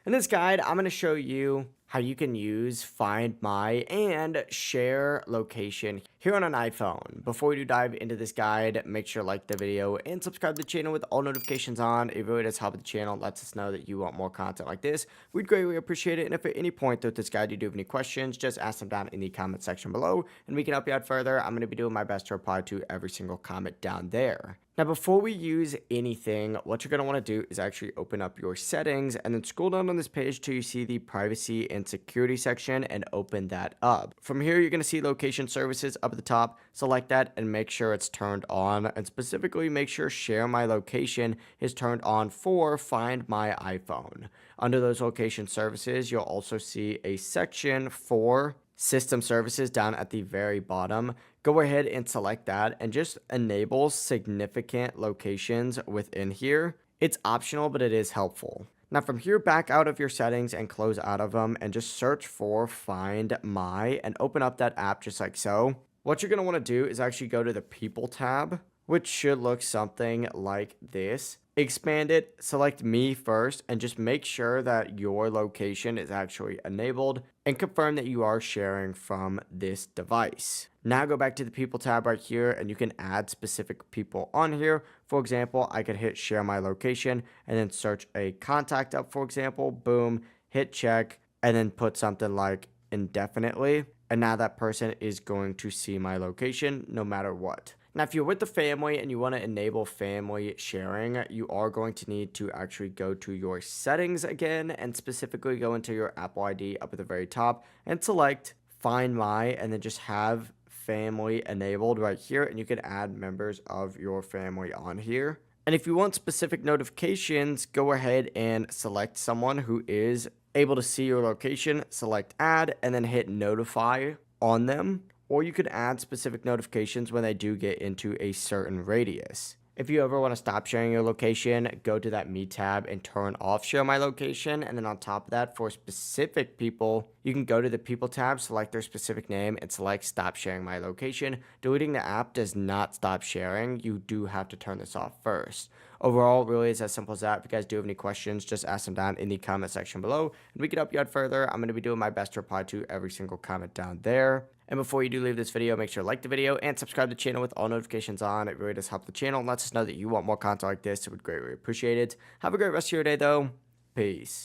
In this guide, I'm going to show you how you can use Find My and Share Location here on an iPhone. Before we do dive into this guide, make sure to like the video and subscribe to the channel with all notifications on. It really does help the channel. It lets us know that you want more content like this. We'd greatly appreciate it. And if at any point throughout this guide you do have any questions, just ask them down in the comment section below and we can help you out further. I'm going to be doing my best to reply to every single comment down there. Now, before we use anything, what you're going to want to do is actually open up your settings and then scroll down on this page till you see the privacy and security section and open that up. From here, you're going to see location services up at the top. Select that and make sure it's turned on, and specifically make sure share my location is turned on for Find My iPhone. Under those location services, you'll also see a section for system services down at the very bottom. Go ahead and select that and just enable significant locations within here. It's optional, but it is helpful. Now from here, back out of your settings and close out of them and just search for Find My and open up that app just like so. What you're going to want to do is actually go to the People tab, which should look something like this. Expand it, select Me first, and just make sure that your location is actually enabled and confirm that you are sharing from this device. Now go back to the People tab right here and you can add specific people on here. For example, I could hit Share My Location and then search a contact up, for example, boom, hit check, and then put something like indefinitely. And now that person is going to see my location no matter what. Now, if you're with the family and you want to enable family sharing, you are going to need to actually go to your settings again and specifically go into your Apple ID up at the very top and select Find My and then just have family enabled right here, and you can add members of your family on here. And if you want specific notifications, go ahead and select someone who is able to see your location, select add, and then hit notify on them. Or you could add specific notifications when they do get into a certain radius. If you ever want to stop sharing your location, go to that Me tab and turn off Share My Location. And then on top of that, for specific people, you can go to the People tab, select their specific name, and select Stop Sharing My Location. Deleting the app does not stop sharing. You do have to turn this off first. Overall, really is as simple as that. If you guys do have any questions, just ask them down in the comment section below, and we can help you out further. I'm going to be doing my best to reply to every single comment down there. And before you do leave this video, make sure to like the video and subscribe to the channel with all notifications on. It really does help the channel and lets us know that you want more content like this. It would greatly appreciate it. Have a great rest of your day, though. Peace.